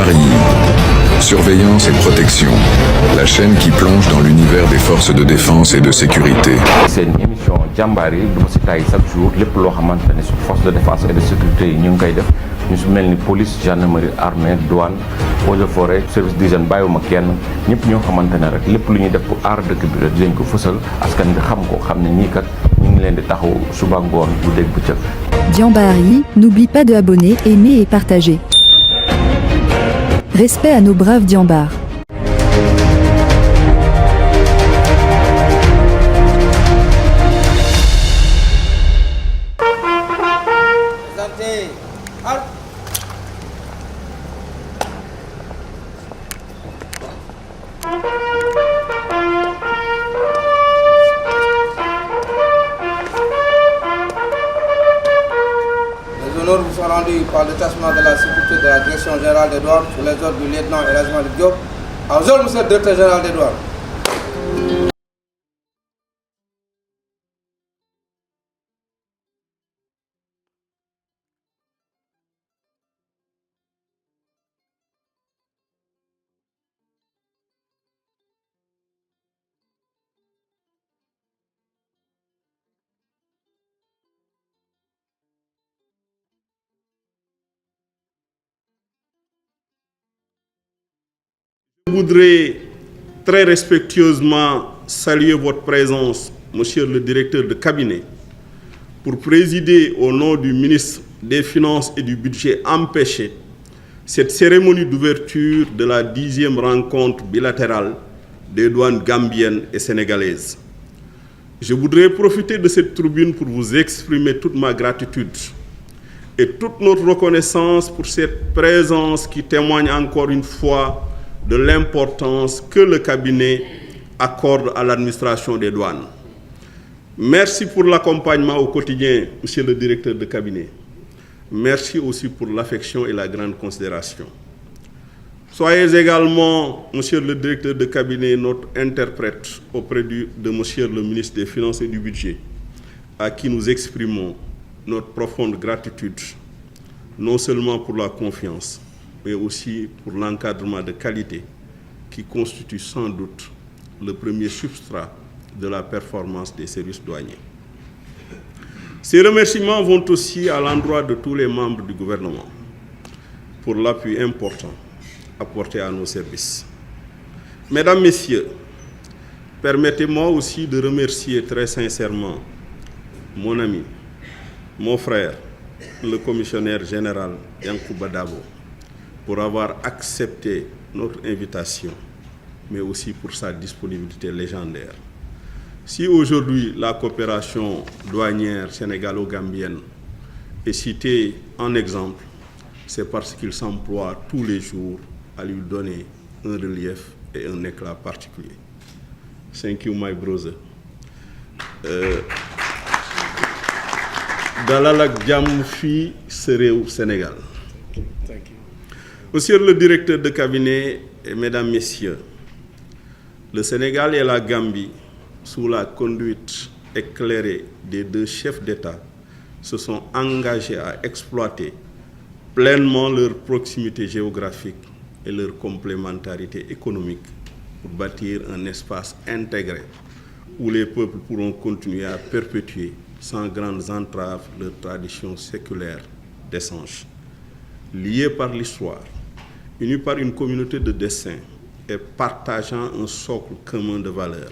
Jambarii. Surveillance et protection. La chaîne qui plonge dans l'univers des forces de défense et de sécurité. C'est une émission Jambarii du ma si tay chaque jour lépp loo xamante ne si force de défense et de sécurité yi ñu ngi koy def ñu si mel ni police gendarmerie armée douane eaux et forêt service d'hygiène bàyyiwuma kenn ñëpp ñoo xamante ne rek lépp lu ñuy def pour aar dëkk bi rek dinañ ko fësal askan bi xam ko xam ne ñii kat ñu ngi leen di taxaw suba ngoon bu dégg bëccëg. Jambarii, n'oublie pas de abonner, aimer et partager. Respect à nos braves Jambar. Les honneurs vous sont rendus par le détachement de la sécurité de la Direction générale des douanes sous les ordres du lieutenant Elhadji Diop. À vous, monsieur le directeur général des douanes. Je voudrais très respectueusement saluer votre présence, monsieur le directeur de cabinet, pour présider au nom du ministre des Finances et du Budget empêché cette cérémonie d'ouverture de la 10e rencontre bilatérale des douanes gambiennes et sénégalaises. Je voudrais profiter de cette tribune pour vous exprimer toute ma gratitude et toute notre reconnaissance pour cette présence qui témoigne encore une fois de l'importance que le cabinet accorde à l'administration des douanes. Merci pour l'accompagnement au quotidien, monsieur le directeur de cabinet. Merci aussi pour l'affection et la grande considération. Soyez également, monsieur le directeur de cabinet, notre interprète auprès de monsieur le ministre des Finances et du Budget, à qui nous exprimons notre profonde gratitude, non seulement pour la confiance, mais aussi pour l'encadrement de qualité qui constitue sans doute le premier substrat de la performance des services douaniers. Ces remerciements vont aussi à l'endroit de tous les membres du gouvernement pour l'appui important apporté à nos services. Mesdames, Messieurs, permettez-moi aussi de remercier très sincèrement mon ami, mon frère, le commissionnaire général Yankouba Dabo, pour avoir accepté notre invitation, mais aussi pour sa disponibilité légendaire. Si aujourd'hui la coopération douanière sénégalo-gambienne est citée en exemple, c'est parce qu'il s'emploie tous les jours à lui donner un relief et un éclat particulier. Thank you, my brother. Dalal ak jàmm fii sa réew Sénégal. Monsieur le directeur de cabinet et mesdames, messieurs, le Sénégal et la Gambie, sous la conduite éclairée des deux chefs d'État, se sont engagés à exploiter pleinement leur proximité géographique et leur complémentarité économique pour bâtir un espace intégré où les peuples pourront continuer à perpétuer sans grandes entraves leur tradition séculaire d'échange. Liés par l'histoire, unis par une communauté de destin et partageant un socle commun de valeurs,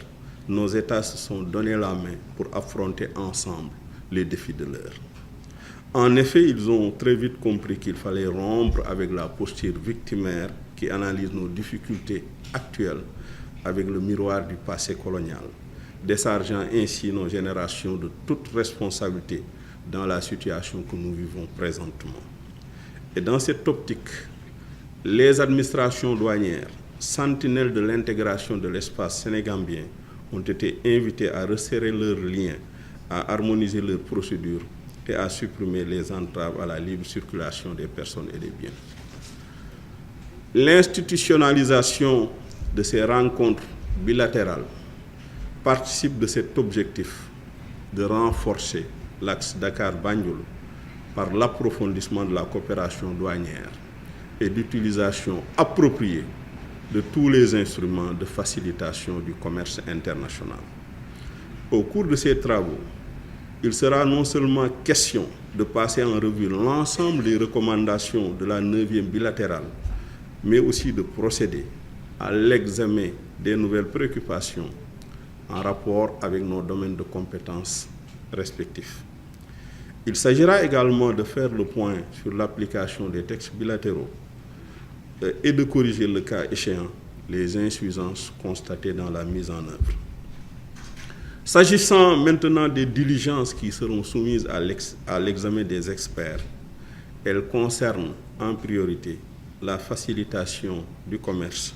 nos États se sont donné la main pour affronter ensemble les défis de l'heure. En effet, ils ont très vite compris qu'il fallait rompre avec la posture victimaire qui analyse nos difficultés actuelles avec le miroir du passé colonial, déchargeant ainsi nos générations de toute responsabilité dans la situation que nous vivons présentement. Et dans cette optique, les administrations douanières, sentinelles de l'intégration de l'espace sénégambien, ont été invitées à resserrer leurs liens, à harmoniser leurs procédures et à supprimer les entraves à la libre circulation des personnes et des biens. L'institutionnalisation de ces rencontres bilatérales participe de cet objectif de renforcer l'axe Dakar-Banjul par l'approfondissement de la coopération douanière et d'utilisation appropriée de tous les instruments de facilitation du commerce international. Au cours de ces travaux, il sera non seulement question de passer en revue l'ensemble des recommandations de la 9e bilatérale, mais aussi de procéder à l'examen des nouvelles préoccupations en rapport avec nos domaines de compétences respectifs. Il s'agira également de faire le point sur l'application des textes bilatéraux et de corriger le cas échéant les insuffisances constatées dans la mise en œuvre. S'agissant maintenant des diligences qui seront soumises à l'examen des experts, elles concernent en priorité la facilitation du commerce,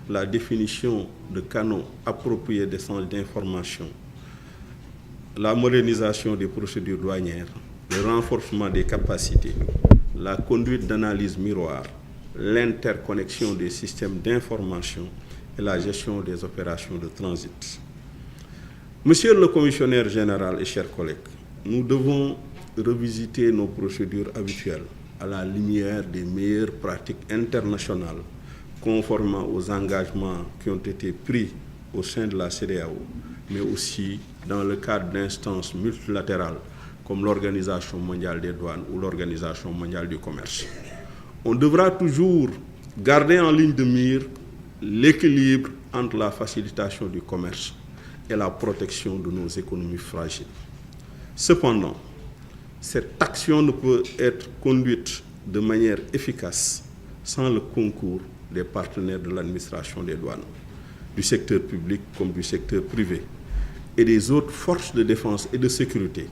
la définition de canaux appropriés d'échange d'informations, la modernisation des procédures douanières, le renforcement des capacités, la conduite d'analyse miroir, l'interconnexion des systèmes d'information et la gestion des opérations de transit. Monsieur le commissionnaire général et chers collègues, nous devons revisiter nos procédures habituelles à la lumière des meilleures pratiques internationales, conformément aux engagements qui ont été pris au sein de la CEDEAO, mais aussi dans le cadre d'instances multilatérales comme l'Organisation mondiale des douanes ou l'Organisation mondiale du commerce. On devra toujours garder en ligne de mire l'équilibre entre la facilitation du commerce et la protection de nos économies fragiles. Cependant, cette action ne peut être conduite de manière efficace sans le concours des partenaires de l'administration des douanes, du secteur public comme du secteur privé, et des autres forces de défense et de sécurité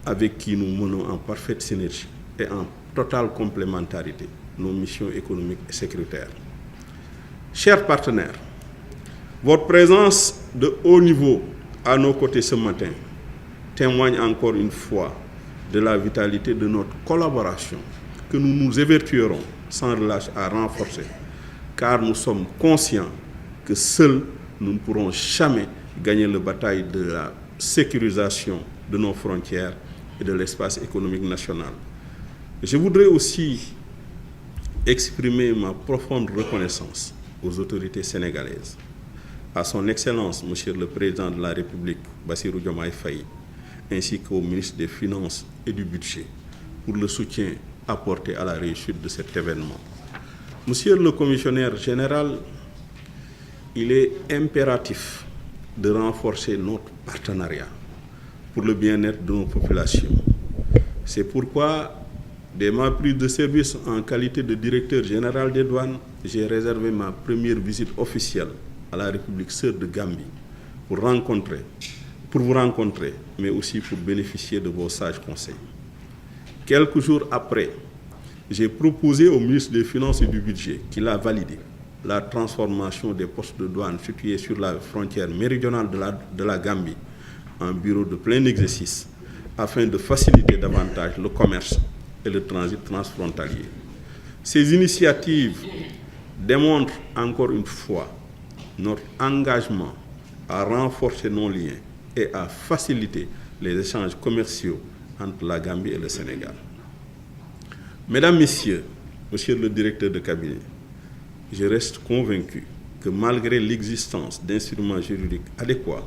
avec qui nous menons en parfaite synergie et en totale complémentarité nos missions économiques et sécuritaires. Chers partenaires, votre présence de haut niveau à nos côtés ce matin témoigne encore une fois de la vitalité de notre collaboration que nous nous évertuerons sans relâche à renforcer, car nous sommes conscients que seuls nous ne pourrons jamais gagner la bataille de la sécurisation de nos frontières et de l'espace économique national. Je voudrais aussi exprimer ma profonde reconnaissance aux autorités sénégalaises, à son Excellence, Monsieur le Président de la République, Bassirou Diomaye Faye, ainsi qu'au ministre des Finances et du Budget, pour le soutien apporté à la réussite de cet événement. Monsieur le Commissionnaire général, il est impératif de renforcer notre partenariat pour le bien-être de nos populations. C'est pourquoi, dès ma prise de service en qualité de directeur général des douanes, j'ai réservé ma première visite officielle à la République sœur de Gambie pour vous rencontrer, mais aussi pour bénéficier de vos sages conseils. Quelques jours après, j'ai proposé au ministre des Finances et du Budget, qu'il a validé, la transformation des postes de douane situés sur la frontière méridionale de la Gambie en bureau de plein exercice, afin de faciliter davantage le commerce et le transit transfrontalier. Ces initiatives démontrent encore une fois notre engagement à renforcer nos liens et à faciliter les échanges commerciaux entre la Gambie et le Sénégal. Mesdames, Messieurs, Monsieur le directeur de cabinet, je reste convaincu que malgré l'existence d'instruments juridiques adéquats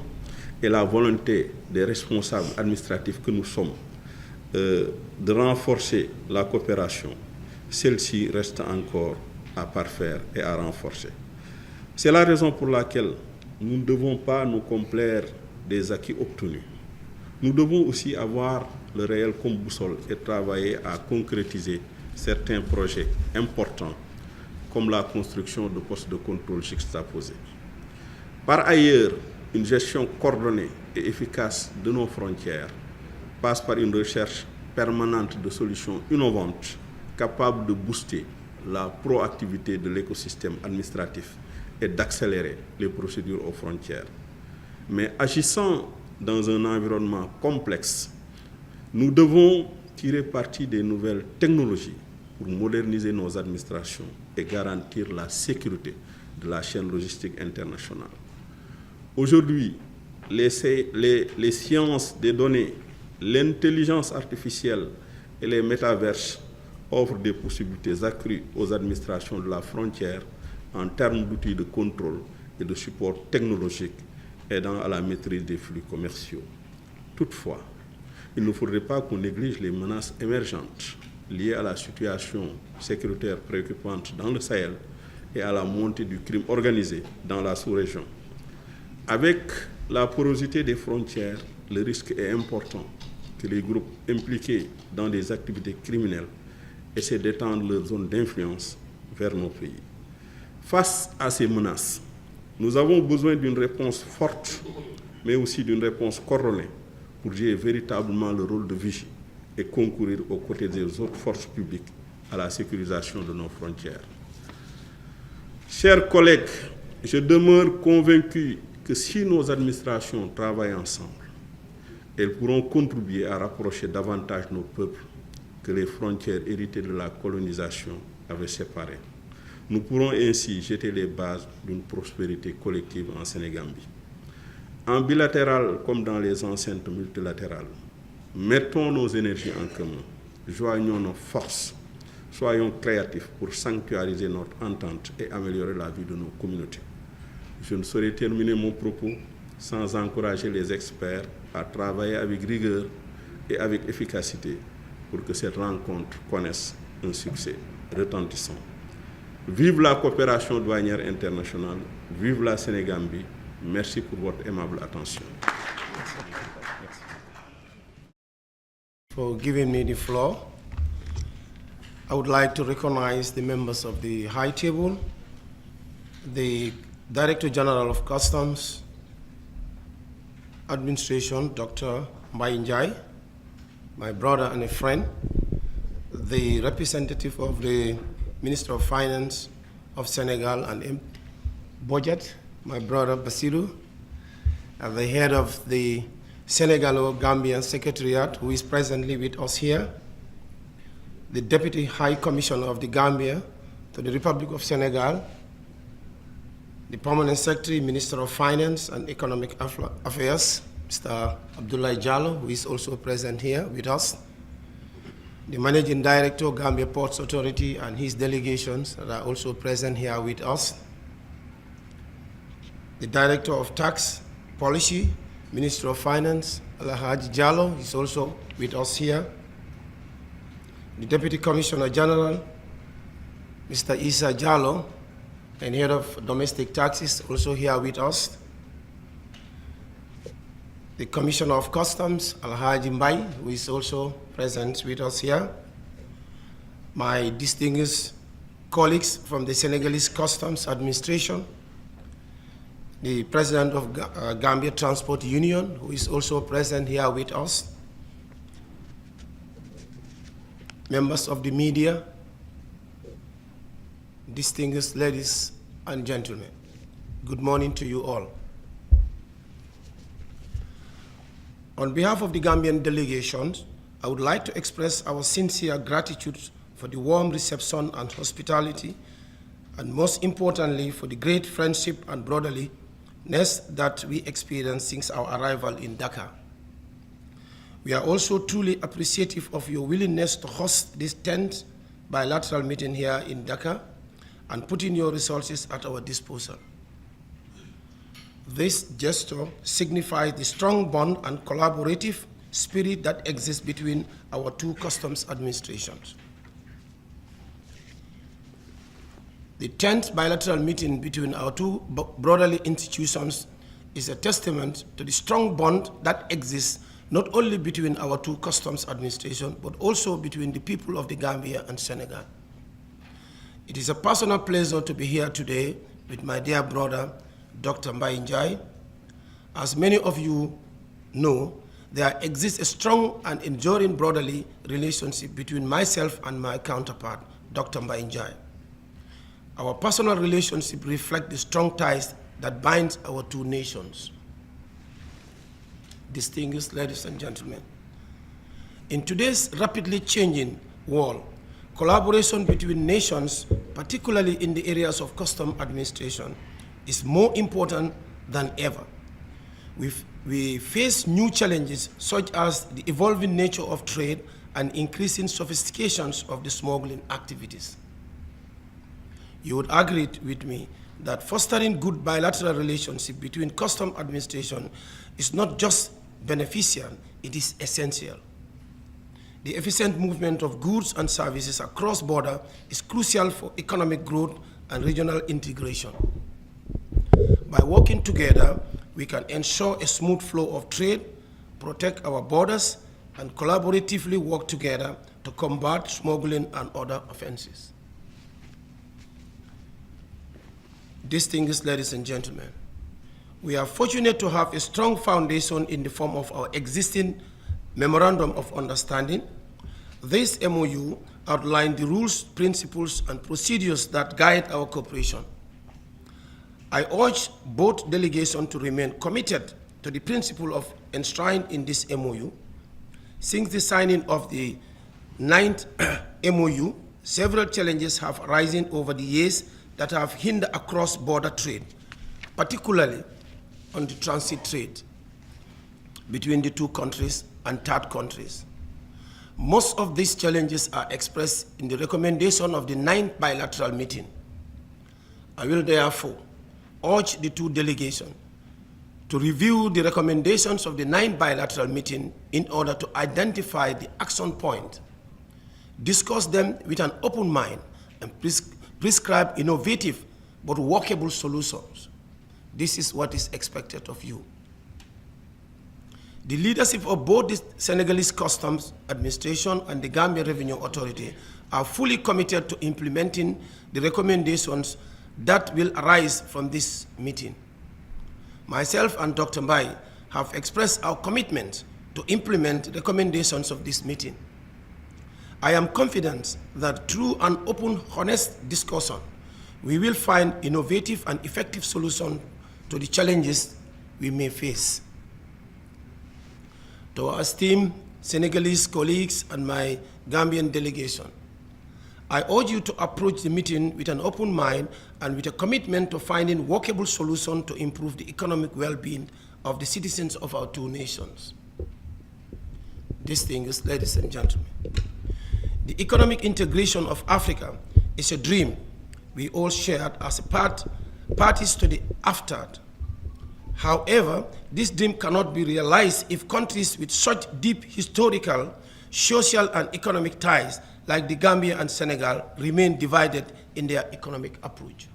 et la volonté des responsables administratifs que nous sommes de renforcer la coopération, celle-ci reste encore à parfaire et à renforcer. C'est la raison pour laquelle nous ne devons pas nous complaire des acquis obtenus. Nous devons aussi avoir le réel comme boussole et travailler à concrétiser certains projets importants comme la construction de postes de contrôle juxtaposés. Par ailleurs, une gestion coordonnée et efficace de nos frontières passe par une recherche permanente de solutions innovantes capables de booster la proactivité de l'écosystème administratif et d'accélérer les procédures aux frontières. Mais agissant dans un environnement complexe, nous devons tirer parti des nouvelles technologies pour moderniser nos administrations et garantir la sécurité de la chaîne logistique internationale. Aujourd'hui, les sciences des données, l'intelligence artificielle et les métaverses offre des possibilités accrues aux administrations de la frontière en termes d'outils de contrôle et de support technologique aidant à la maîtrise des flux commerciaux. Toutefois, il ne faudrait pas qu'on néglige les menaces émergentes liées à la situation sécuritaire préoccupante dans le Sahel et à la montée du crime organisé dans la sous-région. Avec la porosité des frontières, le risque est important que les groupes impliqués dans des activités criminelles essaient d'étendre leur zone d'influence vers nos pays. Face à ces menaces, nous avons besoin d'une réponse forte, mais aussi d'une réponse coordonnée pour jouer véritablement le rôle de vigie et concourir aux côtés des autres forces publiques à la sécurisation de nos frontières. Chers collègues, je demeure convaincu que si nos administrations travaillent ensemble, elles pourront contribuer à rapprocher davantage nos peuples que les frontières héritées de la colonisation avaient séparées. Nous pourrons ainsi jeter les bases d'une prospérité collective en Sénégambie. En bilatéral comme dans les enceintes multilatérales, mettons nos énergies en commun, joignons nos forces, soyons créatifs pour sanctuariser notre entente et améliorer la vie de nos communautés. Je ne saurais terminer mon propos sans encourager les experts à travailler avec rigueur et avec efficacité pour que cette rencontre connaisse un succès retentissant. Vive la coopération douanière internationale, vive la Sénégambie. Merci pour votre aimable attention. For giving me the floor. I would like to recognize the members of the High Table, the Director General of Customs Administration, Dr. Mbaye Ndiaye, my brother and a friend, the representative of the Minister of Finance of Senegal and Budget, my brother Bassirou, and the head of the Senegalo-Gambian Secretariat, who is presently with us here, the Deputy High Commissioner of the Gambia to the Republic of Senegal, the Permanent Secretary, Minister of Finance and Economic Affairs, Mr. Abdoulaye Diallo, who is also present here with us, the Managing Director, Gambia Ports Authority, and his delegations that are also present here with us, the Director of Tax Policy, Minister of Finance, Alhaji Diallo, is also with us here, the Deputy Commissioner General, Mr. Issa Diallo, and Head of Domestic Taxes, also here with us, the Commissioner of Customs, Alhaji Mbaye, who is also present with us here, my distinguished colleagues from the Senegalese Customs Administration, the President of Gambia Transport Union, who is also present here with us, members of the media, distinguished ladies and gentlemen, good morning to you all. On behalf of the Gambian delegations, I would like to express our sincere gratitude for the warm reception and hospitality, and most importantly, for the great friendship and brotherliness that we experienced since our arrival in Dakar. We are also truly appreciative of your willingness to host this 10th bilateral meeting here in Dakar and putting your resources at our disposal. This gesture signifies the strong bond and collaborative spirit that exists between our two customs administrations. The 10th bilateral meeting between our two brotherly institutions is a testament to the strong bond that exists not only between our two customs administrations, but also between the people of the Gambia and Senegal. It is a personal pleasure to be here today with my dear brother, Dr. Mbaye Ndiaye. As many of you know, there exists a strong and enduring brotherly relationship between myself and my counterpart, Dr. Mbaye Ndiaye. Our personal relationship reflects the strong ties that bind our two nations. Distinguished ladies and gentlemen, in today's rapidly changing world, collaboration between nations, particularly in the areas of customs administration, is more important than ever. We face new challenges such as the evolving nature of trade and increasing sophistications of the smuggling activities. You would agree with me that fostering good bilateral relationship between custom administration is not just beneficial, it is essential. The efficient movement of goods and services across border is crucial for economic growth and regional integration. By working together, we can ensure a smooth flow of trade, protect our borders, and collaboratively work together to combat smuggling and other offenses. Distinguished ladies and gentlemen, we are fortunate to have a strong foundation in the form of our existing Memorandum of Understanding. This MOU outlines the rules, principles, and procedures that guide our cooperation. I urge both delegations to remain committed to the principle of enshrined in this MOU. Since the signing of the 9th MOU, several challenges have arisen over the years that have hindered cross-border trade, particularly on the transit trade between the two countries and third countries. Most of these challenges are expressed in the recommendation of the 9th bilateral meeting. I will therefore urge the two delegations to review the recommendations of the 9th bilateral meeting in order to identify the action point, discuss them with an open mind, and prescribe innovative but workable solutions. This is what is expected of you. The leadership of both the Senegalese Customs Administration and the Gambia Revenue Authority are fully committed to implementing the recommendations that will arise from this meeting. Myself and Dr. Mbai have expressed our commitment to implement the recommendations of this meeting. I am confident that through an open, honest discussion, we will find innovative and effective solutions to the challenges we may face. To our esteemed Senegalese colleagues and my Gambian delegation, I urge you to approach the meeting with an open mind and with a commitment to finding workable solutions to improve the economic well-being of the citizens of our two nations. Distinguished ladies and gentlemen, the economic integration of Africa is a dream we all shared as parties to the AFTAD. However, this dream cannot be realized if countries with such deep historical, social, and economic ties like the Gambia and Senegal remain divided in their economic approach.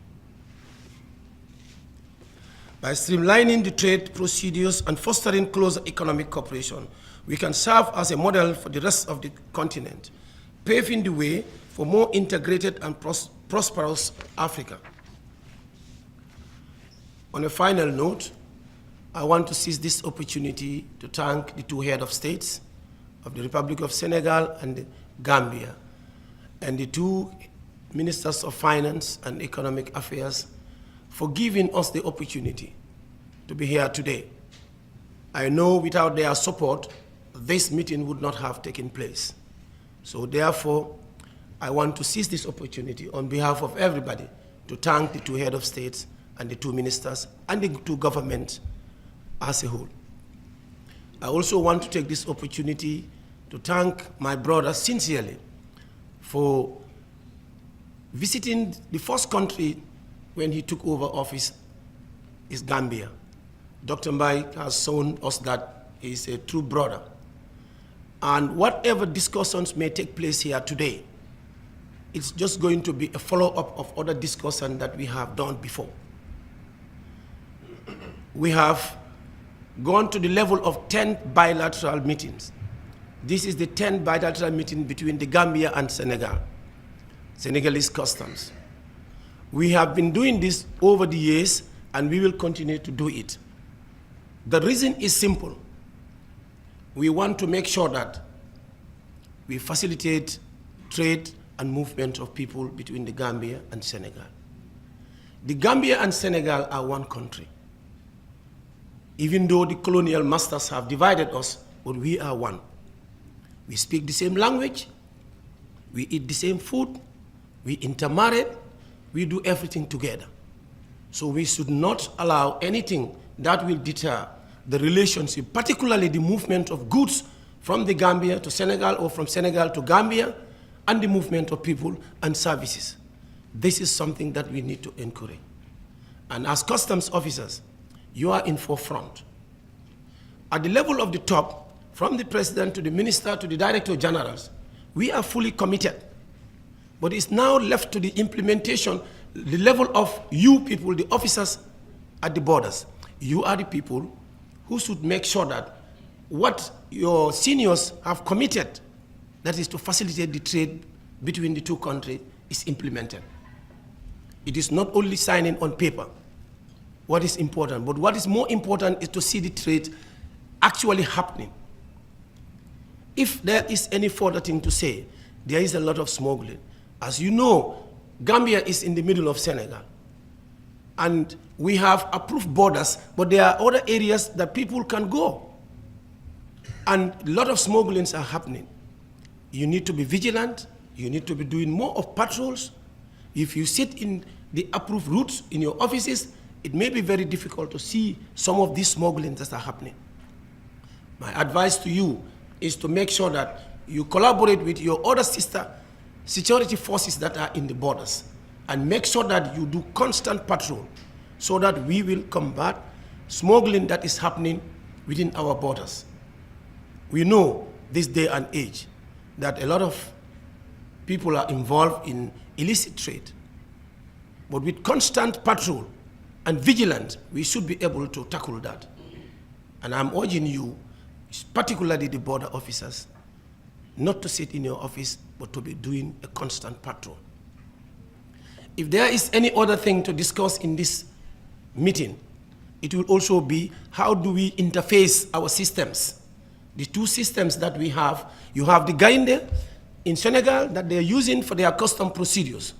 By streamlining the trade procedures and fostering closer economic cooperation, we can serve as a model for the rest of the continent, paving the way for more integrated and prosperous Africa. On a final note, I want to seize this opportunity to thank the two heads of states of the Republic of Senegal and the Gambia, and the two ministers of finance and economic affairs for giving us the opportunity to be here today. I know without their support, this meeting would not have taken place. So therefore, I want to seize this opportunity on behalf of everybody to thank the two heads of states and the two ministers and the two governments as a whole. I also want to take this opportunity to thank my brother sincerely for visiting the first country when he took over office is Gambia. Dr. Mbai has shown us that he is a true brother. And whatever discussions may take place here today, it's just going to be a follow-up of other discussions that we have done before. We have gone to the level of 10 bilateral meetings. This is the 10th bilateral meeting between the Gambia and Senegal, Senegalese customs. We have been doing this over the years, and we will continue to do it. The reason is simple. We want to make sure that we facilitate trade and movement of people between the Gambia and Senegal. The Gambia and Senegal are one country. Even though the colonial masters have divided us, but we are one. We speak the same language, we eat the same food, we intermarry, we do everything together. So we should not allow anything that will deter the relationship, particularly the movement of goods from the Gambia to Senegal or from Senegal to Gambia, and the movement of people and services. This is something that we need to encourage. And as customs officers, you are in forefront. At the level of the top, from the president to the minister to the director generals, we are fully committed. But it's now left to the implementation, the level of you people, the officers at the borders. You are the people who should make sure that what your seniors have committed, that is to facilitate the trade between the two countries, is implemented. It is not only signing on paper what is important, but what is more important is to see the trade actually happening. If there is any further thing to say, there is a lot of smuggling. As you know, Gambia is in the middle of Senegal. And we have approved borders, but there are other areas that people can go. And a lot of smugglings are happening. You need to be vigilant. You need to be doing more of patrols. If you sit in the approved routes in your offices, it may be very difficult to see some of these smugglings that are happening. My advice to you is to make sure that you collaborate with your other sister security forces that are in the borders and make sure that you do constant patrol so that we will combat smuggling that is happening within our borders. We know this day and age that a lot of people are involved in illicit trade. But with constant patrol and vigilance, we should be able to tackle that. And I'm urging you, particularly the border officers, not to sit in your office, but to be doing a constant patrol. If there is any other thing to discuss in this meeting, it will also be how do we interface our systems. The two systems that we have, you have the Gainde in Senegal that they're using for their custom procedures.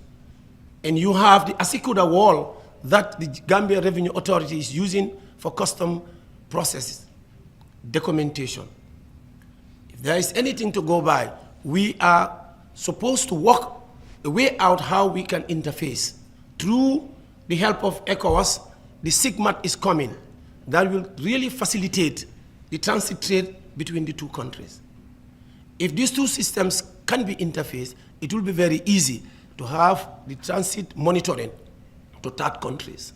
And you have the Asikuda wall that the Gambia Revenue Authority is using for custom processes, documentation. If there is anything to go by, we are supposed to work a way out how we can interface. Through the help of ECOWAS, the SIGMAT is coming. That will really facilitate the transit trade between the two countries. If these two systems can be interfaced, it will be very easy to have the transit monitoring to third countries.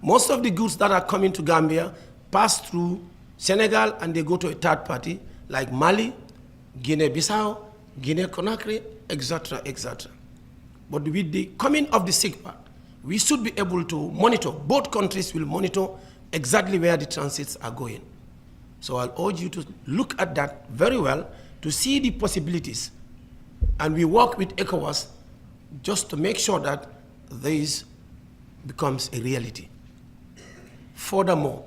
Most of the goods that are coming to Gambia pass through Senegal and they go to a third party like Mali, Guinea-Bissau, Guinea-Conakry, etc., etc. But with the coming of the SIGMAT, we should be able to monitor, both countries will monitor exactly where the transits are going. So I'll urge you to look at that very well to see the possibilities. And we work with ECOWAS just to make sure that this becomes a reality. Furthermore,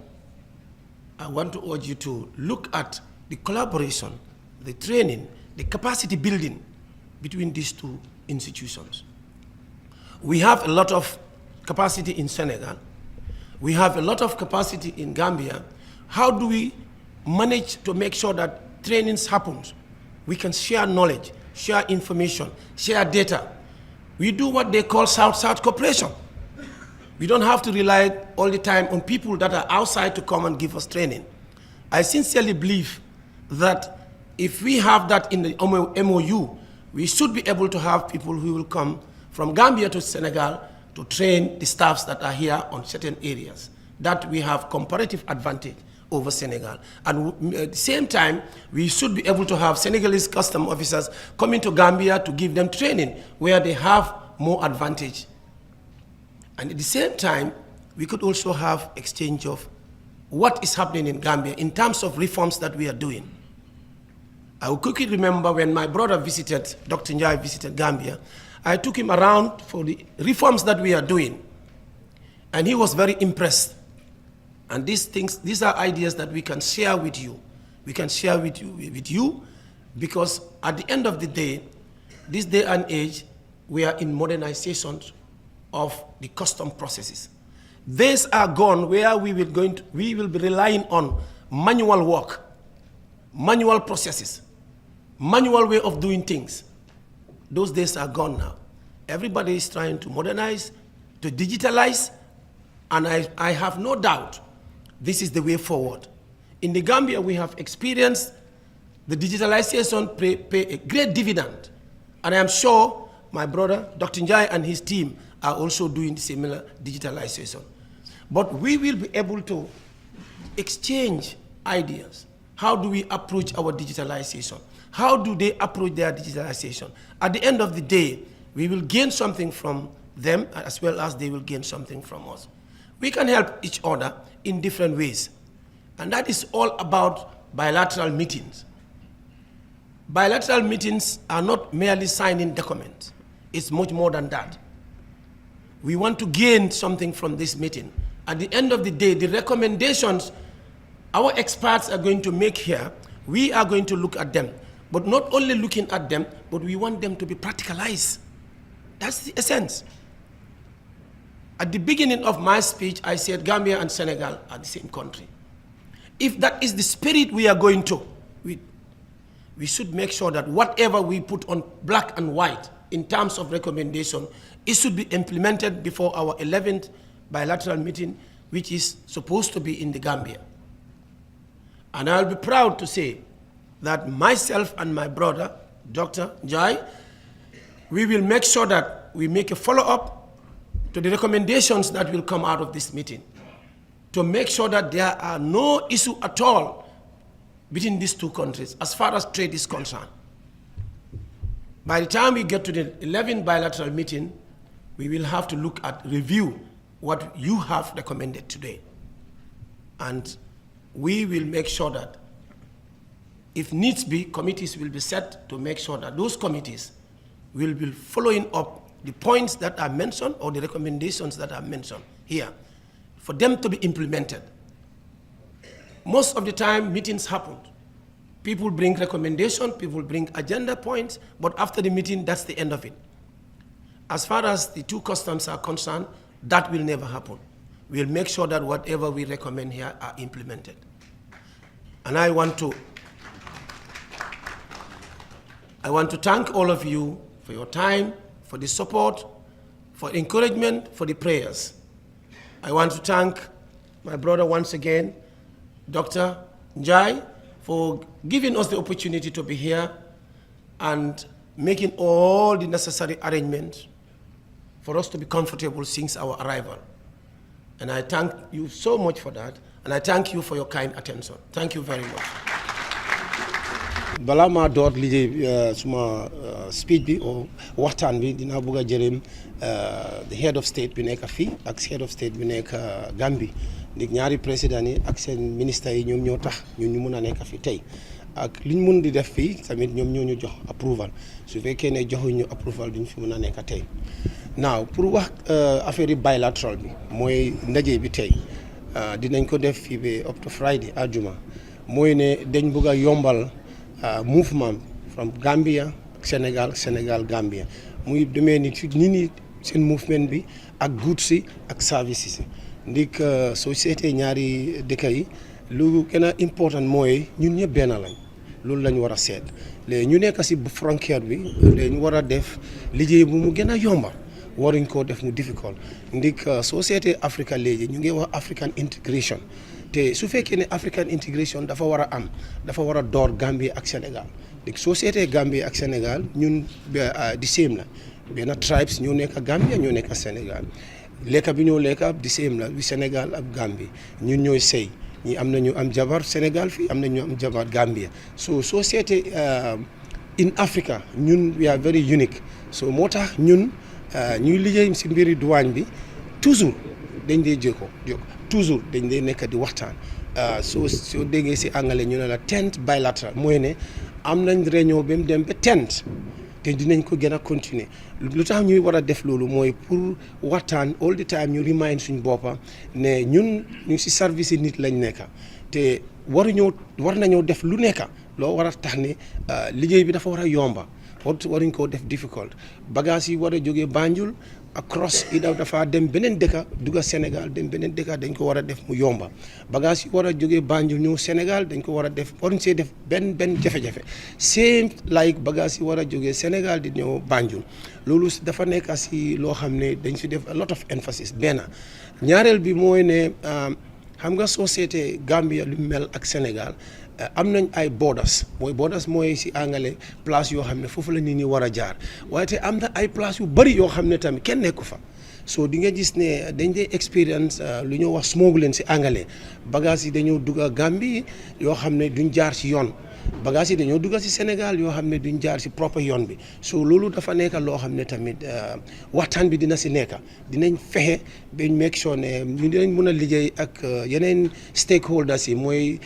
I want to urge you to look at the collaboration, the training, the capacity building between these two institutions. We have a lot of capacity in Senegal. We have a lot of capacity in Gambia. How do we manage to make sure that trainings happen? We can share knowledge, share information, share data. We do what they call South-South cooperation. We don't have to rely all the time on people that are outside to come and give us training. I sincerely believe that if we have that in the MOU, we should be able to have people who will come from Gambia to Senegal to train the staffs that are here on certain areas, that we have comparative advantage over Senegal. And at the same time, we should be able to have Senegalese custom officers coming to Gambia to give them training where they have more advantage. And at the same time, we could also have exchange of what is happening in Gambia in terms of reforms that we are doing. I will quickly remember when my brother visited, Dr. Njai visited Gambia, I took him around for the reforms that we are doing. And he was very impressed. And these are ideas that we can share with you. We can share with you because at the end of the day, this day and age, we are in modernization of the custom processes. These are gone where we will be relying on manual work, manual processes, manual way of doing things. Those days are gone now. Everybody is trying to modernize, to digitalize, and I have no doubt this is the way forward. In the Gambia, we have experienced the digitalization pay a great dividend. And I am sure my brother, Dr. Njai, and his team are also doing similar digitalization. But we will be able to exchange ideas. How do we approach our digitalization? How do they approach their digitalization? At the end of the day, we will gain something from them as well as they will gain something from us. We can help each other in different ways. And that is all about bilateral meetings. Bilateral meetings are not merely signing documents. It's much more than that. We want to gain something from this meeting. At the end of the day, the recommendations our experts are going to make here, we are going to look at them. But not only looking at them, but we want them to be practicalized. That's the essence. At the beginning of my speech, I said Gambia and Senegal are the same country. If that is the spirit we are going to, we should make sure that whatever we put on black and white in terms of recommendation, it should be implemented before our 11th bilateral meeting, which is supposed to be in the Gambia. And I'll be proud to say that myself and my brother, Dr. Njai, we will make sure that we make a follow-up to the recommendations that will come out of this meeting to make sure that there are no issue at all between these two countries as far as trade is concerned. By the time we get to the 11th bilateral meeting, we will have to look at, review what you have recommended today. And we will make sure that if needs be, committees will be set to make sure that those committees will be following up the points that are mentioned or the recommendations that are mentioned here for them to be implemented. Most of the time, meetings happen. People bring recommendations, people bring agenda points, but after the meeting, that's the end of it. As far as the two customs are concerned, that will never happen. We'll make sure that whatever we recommend here are implemented. And I want to thank all of you for your time, for the support, for encouragement, for the prayers. I want to thank my brother once again, Dr. Njai, for giving us the opportunity to be here and making all the necessary arrangements for us to be comfortable since our arrival. And I thank you so much for that, and I thank you for your kind attention. Thank you very much. Bala ma door liggéey suma speech bi o waxtaan bi dinaa bëgg a jërëm the head of state bi nekk fii ak head of state bi nekk Gambie ndig ñaari président yi ak seen ministre yi ñoom ñoo tax ñun ñu mun a nekk fii tey ak liñ mun di def fii tamit ñoom ñoo ñu jox approval su fekkee ne joxuñ ñu approval duñ fi mun a nekk tey now pour wax affaire yi bilateral bi mooy ndaje bi tey dinañ ko def fii ba up to Friday àjjuma mooy ne dañ bëgg a yombal movement from Gambia Sénégal Sénégal Gambia muy demee ni ci nit ñi seen movement bi ak goods si ak services yi ndik soo seetee ñaari dëkk yi lu gën a important mooy ñun ñëpp benn lañ loolu lañ war a seet léegi ñu nekk si frontière bi léegi ñu war a def liggéey bu mu gën a yomba waruñ koo def mu difficult ndik soo seetee Africa léegi ñu ngi wax African integration te su fekkee ne African integration dafa war a am dafa war a door Gambie ak Sénégal léegi soo seetee Gambie ak Sénégal ñun di same la benn tribes ñoo nekk Gambie ñoo nekk Sénégal lekka bi ñoo lekka di same la bi Sénégal ak Gambie ñun ñooy sëy ñi am na ñu am jabar Sénégal fii am na ñu am jabar Gambie soo seetee in Africa ñun we are very unique so moo tax ñun ñuy liggéey si mbiri douane bi toujours dañ dee jokko toujours dañ dee nekk di waxtaan soo déggee si anglais ñu ne la 10th bilateral mooy ne am nañ réunion ba mu dem ba 10th te dinañ ko gën a continuer lu tax ñuy war a def loolu mooy pour waxtaan all the time ñu remind suñ boppa ne ñun ñu si service yi nit lañ nekk te war nañoo def lu nekk loo war a tax ne liggéey bi dafa war a yomba waruñ koo def difficult bagage yi war a jógee Banjul across dafa dem beneen dëkka dugga Sénégal dem beneen dëkka dañ ko war a def mu yomba bagage yi war a jógee Banjul ñëw Sénégal dañ ko war a def waruñ see def benn jafe-jafe same like bagage yi war a jógee Sénégal di ñëw Banjul loolu dafa nekk si loo xam ne dañ si def a lot of emphasis benn ñaareel bi mooy ne xam nga soo seetee Gambia lu mel ak Sénégal am nañ ay borders mooy si angale place yoo xam ne foofu la nit ñi war a jaar waaye te am na ay place yu bëri yoo xam ne tamit kenn nekku fa so di nga gis ne dañ dee expérience lu ñoo wax smuggling si angale bagage yi dañoo dugg Gambie yoo xam ne duñ jaar si yoon bagage yi dañoo dugg si Sénégal yoo xam ne duñ jaar si propre yoon bi so loolu dafa nekk loo xam ne tamit waxtaan bi dina si nekk dinañ fexe bañ make sure ne ñu dinañ mën a liggéey ak yeneen stakeholders yi muy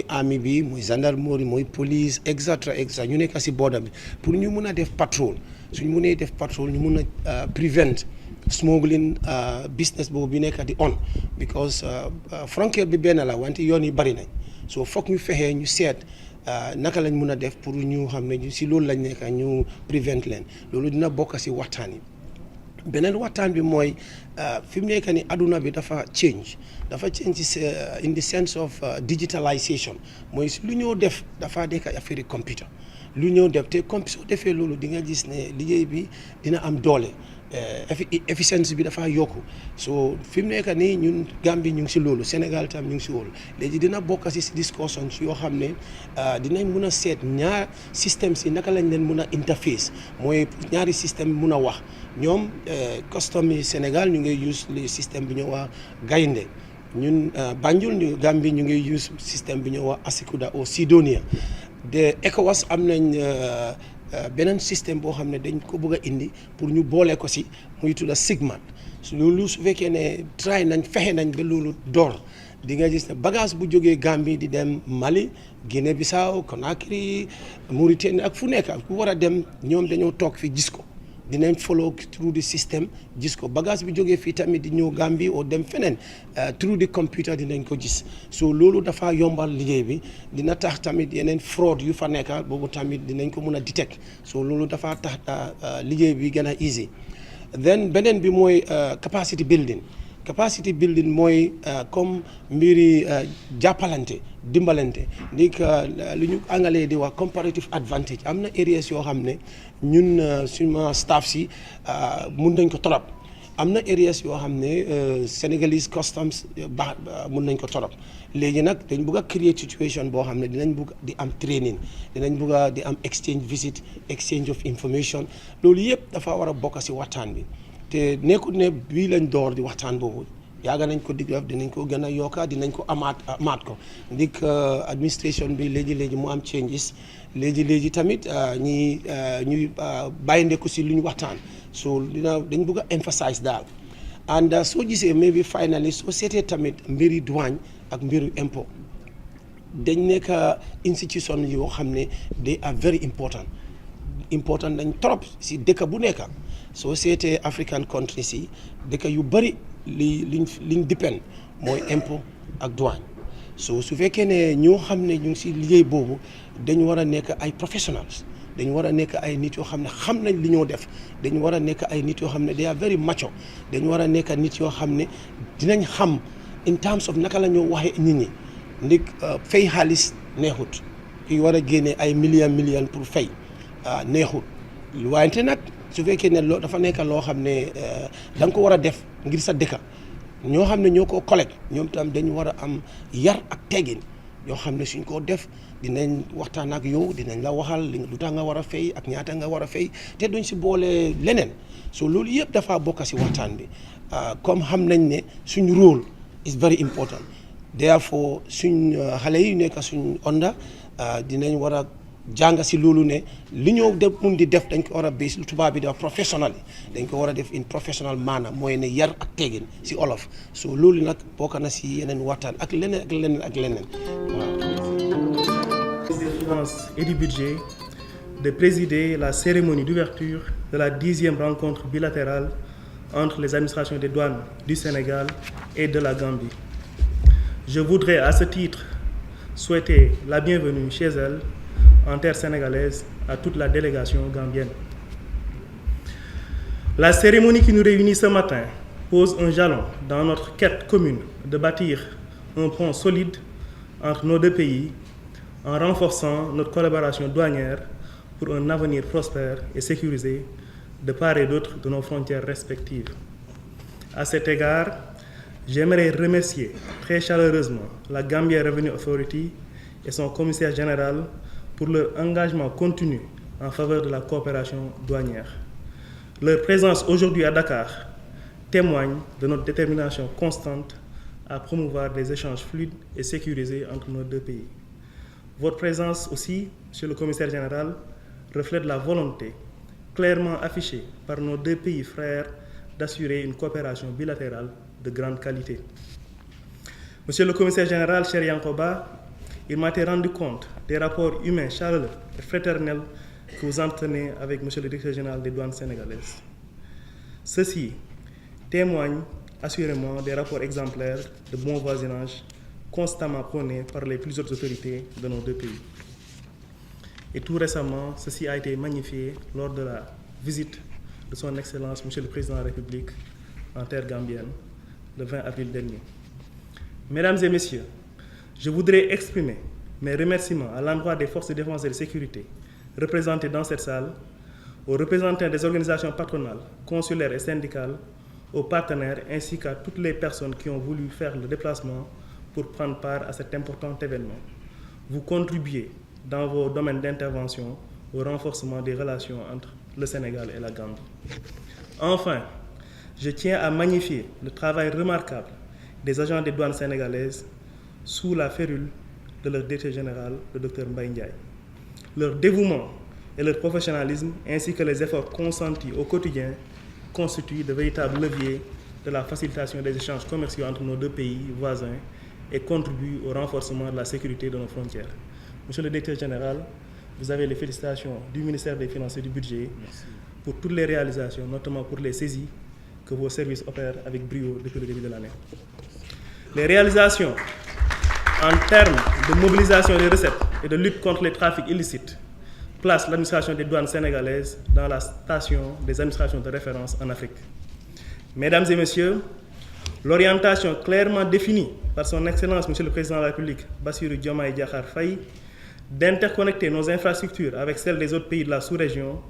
army bi muy gendarmerie muy police etc ñu nekk si border bi pour ñu mun a def patrol suñ mënee def patrol ñu mun a prevent smuggling business boobu bi nekk di on because frontière bi benn la wante yoon yi bari nañ so foog ñu fexee ñu seet naka lañ mun a def pour ñu xam ne si loolu lañ nekk ñu prevent leen loolu dina bokk si waxtaan yi beneen waxtaan bi mooy fi mu nekk ni aduna bi dafa change in the sense of digitalization mooy si lu ñoo def dafa nekk affaire computer lu ñoo def te comme soo defee loolu di nga gis ne liggéey bi dina am doole efficience bi dafa yokku so fi mu nekk nii ñun Gambie ñu ngi si loolu Sénégal tam ñu ngi si loolu léegi dina bokk si discussion yoo xam ne dinañ mun a seet ñaar système si naka lañ leen mun a interface mooy ñaari système mun a wax ñoom custom yi Sénégal ñu ngi use le système bi ñu wax Gaynde ñun Banjul ñu Gambie ñu ngi use système bi ñu wax Asikuda au Sidonia de ECOWAS am nañ beneen système boo xam ne dañ ko bëgg a indi pour ñu boole ko si muy tudda Sigmat loolu su fekkee ne try nañ fexe nañ ba loolu door di nga gis ne bagage bu jógee Gambie di dem Mali Guinée Bissau Conakry Mauritanie ak fu nekk ku war a dem ñoom dañoo toog fi gis ko dinañ follow through the system gis ko bagage bi jógee fii tamit di ñëw Gambie oo dem feneen through the computer dinañ ko gis so loolu dafa yombal liggéey bi dina tax tamit yeneen fraude yu fa nekk boobu tamit dinañ ko mun a detect so loolu dafa tax liggéey bi gën a easy then beneen bi mooy capacity building mooy comme mbiri jàppalante dimbalante ndik lu ñu anglais di wax comparative advantage am na areas yoo xam ne ñun suma staff si mun nañ ko torop am na areas yoo xam ne Senegalese customs mun nañ ko torop léegi nag dañ bëgg a create situation boo xam ne dinañ bëgg di am training dinañ bëgg a di am exchange visit exchange of information loolu yëpp dafa war a bokk si waxtaan bi te nekkul ne bii lañ door di waxtaan boobu yaaga nañ ko diglaf dinañ ko gën a yokka dinañ ko amaat ko ndik administration bi léegi mu am changes léegi tamit ñuy bàyyinde ko si lu ñu waxtaan so dañ bëgg a emphasize daal and soo gisee maybe finally soo seetee tamit mbiri douane ak mbiru impôt dañ nekk institution yoo xam ne they are very important dañ trop si dëkk bu nekk soo seetee African countries yi dëkk yu bëri liñ depend mooy impôt ak douane so su fekkee ne ñoo xam ne ñu ngi si liggéey boobu dañu war a nekk ay professionals dañu war a nekk ay nit yoo xam ne xam nañ li ñoo def dañu war a nekk ay nit yoo xam ne they are very mature dañu war a nekk nit yoo xam ne dinañ xam in terms of naka la ñoo waxee nit ñi ndik fay xaalis neexut ki war a génne ay million pour fay neexut wante nag su fekkee ne loo dafa nekk loo xam ne da nga ko war a def ngir sa dëkka ñoo xam ne ñoo ko collecte ñoom tam dañu war a am yar ak teggin yoo xam ne suñ koo def dinañ waxtaan ak yow dinañ la waxal lu tax nga war a fay ak ñaata nga war a fay te duñ si boole leneen so loolu yëpp dafa bokk si waxtaan bi comme xam nañ ne suñ rôle is very important therefore suñ xale yi nekk suñ onda dinañ war a jàng si loolu ne li ñoo mun di def dañ ko war a base lu tubaab bi di wax professionnel yi dañ ko war a def in professional manner mooy ne yar ak teggin si olof so loolu nag bokk na si yeneen waxtaan ak leneen waaw. Des finances et du budget de présider la cérémonie d'ouverture de la 10e rencontre bilatérale entre les administrations des douanes du Sénégal et de la Gambie. Je voudrais à ce titre souhaiter la bienvenue chez elle en terre sénégalaise à toute la délégation gambienne. La cérémonie qui nous réunit ce matin pose un jalon dans notre quête commune de bâtir un pont solide entre nos deux pays en renforçant notre collaboration douanière pour un avenir prospère et sécurisé de part et d'autre de nos frontières respectives. À cet égard, j'aimerais remercier très chaleureusement la Gambia Revenue Authority et son commissaire général pour leur engagement continu en faveur de la coopération douanière. Leur présence aujourd'hui à Dakar témoigne de notre détermination constante à promouvoir des échanges fluides et sécurisés entre nos deux pays. Votre présence aussi, Monsieur le Commissaire général, reflète la volonté clairement affichée par nos deux pays frères d'assurer une coopération bilatérale de grande qualité. Monsieur le Commissaire général, cher Yankoba, il m'a été rendu compte des rapports humains chaleureux et fraternels que vous entretenez avec Monsieur le Directeur général des douanes sénégalaises. Ceci témoigne assurément des rapports exemplaires de bon voisinage constamment prônés par les plus hautes autorités de nos deux pays. Et tout récemment, ceci a été magnifié lors de la visite de son Excellence Monsieur le Président de la République en terre gambienne le 20 avril dernier. Mesdames et Messieurs, je voudrais exprimer mes remerciements à l'endroit des forces de défense et de sécurité représentées dans cette salle, aux représentants des organisations patronales, consulaires et syndicales, aux partenaires ainsi qu'à toutes les personnes qui ont voulu faire le déplacement pour prendre part à cet important événement. Vous contribuez dans vos domaines d'intervention au renforcement des relations entre le Sénégal et la Gambie. Enfin, je tiens à magnifier le travail remarquable des agents des douanes sénégalaises sous la férule de leur directeur général, le Dr Mbaye Ndiaye. Leur dévouement et leur professionnalisme, ainsi que les efforts consentis au quotidien, constituent de véritables leviers de la facilitation des échanges commerciaux entre nos deux pays voisins et contribuent au renforcement de la sécurité de nos frontières. Monsieur le Directeur général, vous avez les félicitations du ministère des Finances et du Budget pour toutes les réalisations, notamment pour les saisies que vos services opèrent avec brio depuis le début de l'année. Les réalisations en termes de mobilisation des recettes et de lutte contre les trafics illicites placent l'administration des douanes sénégalaises dans la station des administrations de référence en Afrique. Mesdames et Messieurs, l'orientation clairement définie par son Excellence Monsieur le Président de la République, Bassirou Diomaye Diakhar Faye, d'interconnecter nos infrastructures avec celles des autres pays de la sous-région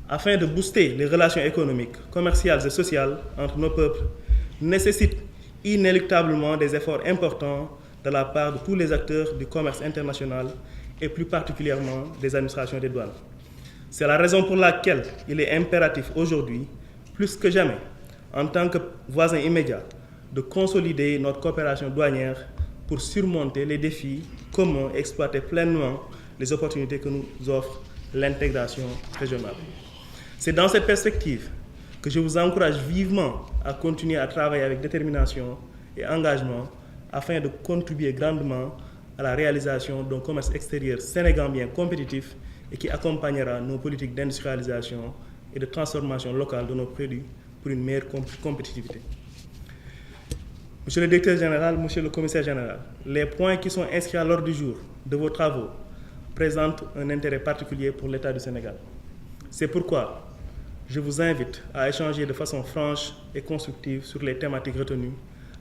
afin de booster les relations économiques, commerciales et sociales entre nos peuples nécessite inéluctablement des efforts importants de la part de tous les acteurs du commerce international et plus particulièrement des administrations des douanes. C'est la raison pour laquelle il est impératif aujourd'hui, plus que jamais, en tant que voisins immédiats, de consolider notre coopération douanière pour surmonter les défis communs et exploiter pleinement les opportunités que nous offre l'intégration régionale. C'est dans cette perspective que je vous encourage vivement à continuer à travailler avec détermination et engagement afin de contribuer grandement à la réalisation d'un commerce extérieur sénégambien compétitif et qui accompagnera nos politiques d'industrialisation et de transformation locale de nos produits pour une meilleure compétitivité. Monsieur le Directeur général, Monsieur le Commissaire général, les points qui sont inscrits à l'ordre du jour de vos travaux présentent un intérêt particulier pour l'État du Sénégal. C'est pourquoi je vous invite à échanger de façon franche et constructive sur les thématiques retenues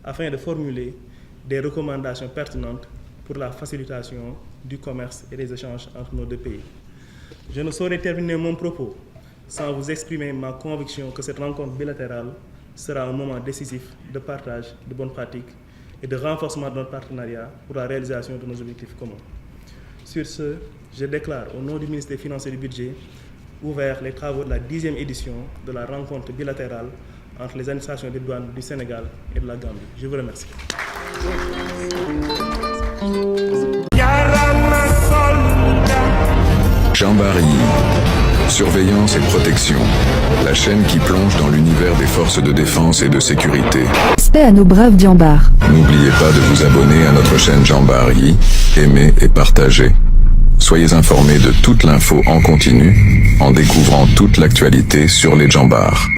afin de formuler des recommandations pertinentes pour la facilitation du commerce et des échanges entre nos deux pays. Je ne saurais terminer mon propos sans vous exprimer ma conviction que cette rencontre bilatérale sera un moment décisif de partage de bonnes pratiques et de renforcement de notre partenariat pour la réalisation de nos objectifs communs. Sur ce, je déclare au nom du ministre des Finances et du Budget ouvert les travaux de la 10e édition de la rencontre bilatérale entre les administrations des douanes du Sénégal et de la Gambie. Je vous remercie. Jambari, surveillance et protection, la chaîne qui plonge dans l'univers des forces de défense et de sécurité. Respect à nos braves Djambars. N'oubliez pas de vous abonner à notre chaîne Jambari, aimer et partager. Soyez informés de toute l'info en continu, en découvrant toute l'actualité sur les Djambars.